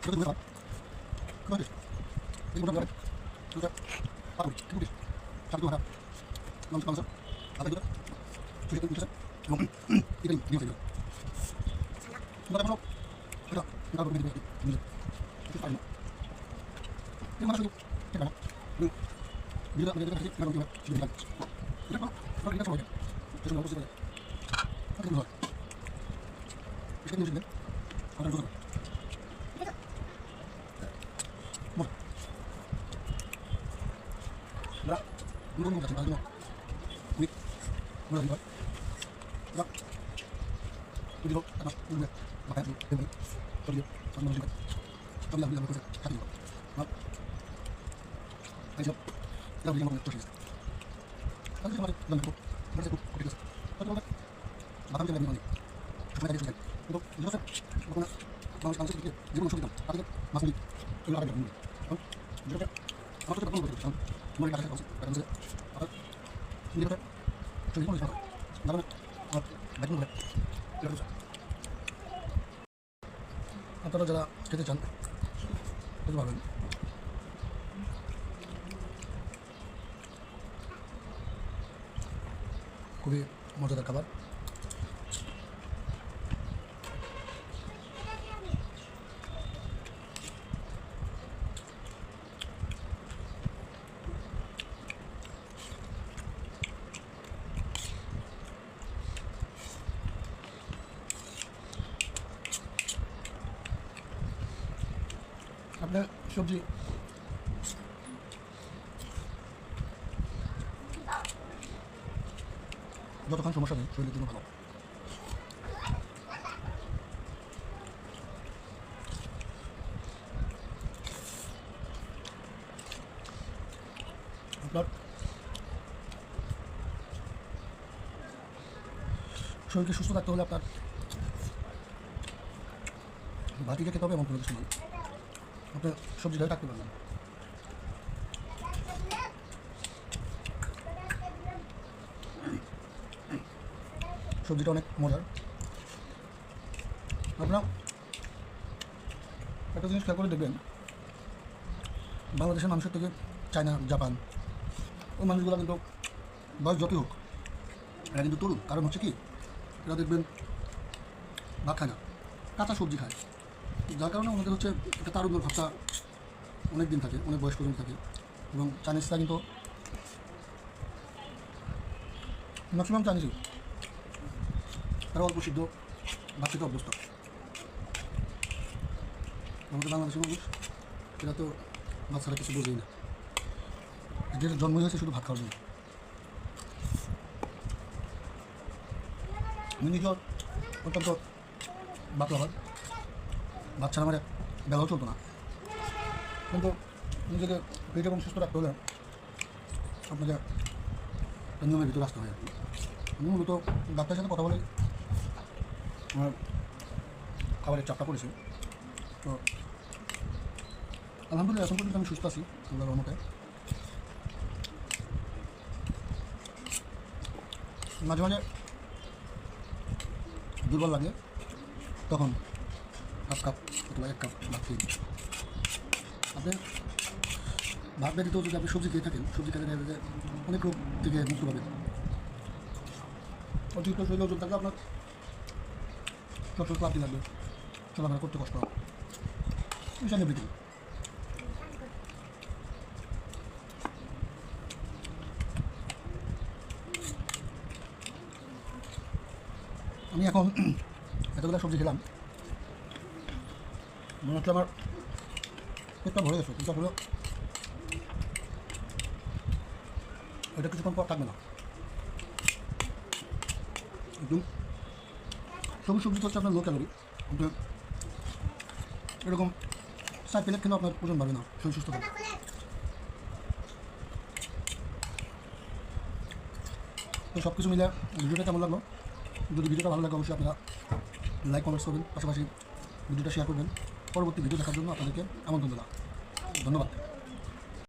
이거 누구야? 그거 돼. 이거 뭐라 그래? 그거 바로 이거 돼. 자기도 하나. 넘쳐. 아, 이거. 주식 인터넷. 이거 이거 이거. 이거 해보소. 그래. 이거 보면 되게 이거. 이거 아니야. 이거 하나 주고. 해봐. 그리고 미래가 다시 이거 이거 지금 이거. 이거 봐. 이거 저거. 그래서 먹고 싶어. 하긴 뭐. 이거 무슨 일? 하나 줘. 뭐? 나 이거 뭐 같은 거 아니야? 우리 뭐야 이거? 나 우리로 하나 우리 막아 주 되는 저기 한번 좀 저기 한번 보자 하는 거. 나 아니죠. 나 우리 한번 또 시작. 아니 정말 난 또. 그래서 그렇게 됐어. 어쩌면 마감 전에 있는 거니. 정말 되게 좋네. 또 이것을 뭐나 마음 상승 이게 이런 소리다. 아직 마음이 올라가게 되는 거. 이렇게 아무것도 바꾸는 거죠. 머리 나가서 그러면서 아 이렇게 저기 손을 잡아. 나는 나중 그래. 이렇게 앞으로 제가 그때 전 그래서 말은 খুবই মজাদার খাবার। আপনার সবজি যতক্ষণ সমস্যা নেই শরীরের জন্য ভালো। আপনার শরীরকে সুস্থ রাখতে হলে আপনার বাটিকে খেতে হবে এবং কোনো কিছু নয় আপনার সবজিটাই রাখতে পারবেন। সবজিটা অনেক মজার। আপনারা একটা জিনিস খেয়াল করে দেখবেন বাংলাদেশের মানুষের থেকে চায়না জাপান ওই মানুষগুলো কিন্তু বয়স যতই হোক এরা কিন্তু তরুণ। কারণ হচ্ছে কি এরা দেখবেন ভাত খায় না, কাঁচা সবজি খায়, যার কারণে ওনাদের হচ্ছে একটা তারুণ্যের ভাবটা অনেক দিন থাকে, অনেক বয়স পর্যন্ত থাকে। এবং চাইনিজটা কিন্তু ম্যাক্সিমাম চাইনিজই তারা অল্প সিদ্ধ ভাত খেতে অভ্যস্ত। আমাদের বাংলাদেশের মানুষ এরা তো ভাত ছাড়া কিছু বোঝেই না, এদের জন্মই হয়েছে শুধু ভাত খাওয়ার জন্য। আমি নিজেও অত্যন্ত ভাত খাওয়ার, ভাত ছাড়া আমার বেলাও চলতো না। কিন্তু নিজেকে পেট এবং সুস্থ রাখতে হলে আপনাকে নিয়মের ভিতরে আসতে হয় আর কি। আমি মূলত ডাক্তারের সাথে কথা বলে আমার খাবারের চাপটা পড়েছে। তো আলহামদুলিল্লাহ এখন পর্যন্ত আমি সুস্থ আছি আল্লাহর রহমতে। মাঝে মাঝে দুর্বল লাগে, তখন হাফ কাপ অথবা 1 কাপ ভাত খেয়ে নিই। আপনি ভাত ব্যতীত যদি আপনি সবজি খেয়ে থাকেন, সবজি খেতে দেখা যায় অনেক রোগ থেকে মুক্ত পাবেন। অতিরিক্ত শরীরে ওজন থাকলে আপনার সবসময় ক্লান্তি লাগবে, চলাফেরা করতে কষ্ট হবে, ইস এভরিথিং। আমি এখন এতগুলো সবজি খেলাম, মনে হচ্ছে আমার পেটটা ভরে গেছে, কিন্তু আসলে এটা কিছুক্ষণ পর থাকবে না। একদম সবুজ সবজি হচ্ছে আপনার লো ক্যালোরি, কিন্তু এরকম 4 প্লেট খেলেও আপনার ওজন বাড়বে না, শরীর সুস্থ থাকবে। তো সব কিছু মিলে ভিডিওটা কেমন লাগলো? যদি ভিডিওটা ভালো লাগে অবশ্যই আপনারা লাইক কমেন্টস করবেন, পাশাপাশি ভিডিওটা শেয়ার করবেন। পরবর্তী ভিডিও দেখার জন্য আপনাদেরকে আমন্ত্রণ দিলাম। ধন্যবাদ।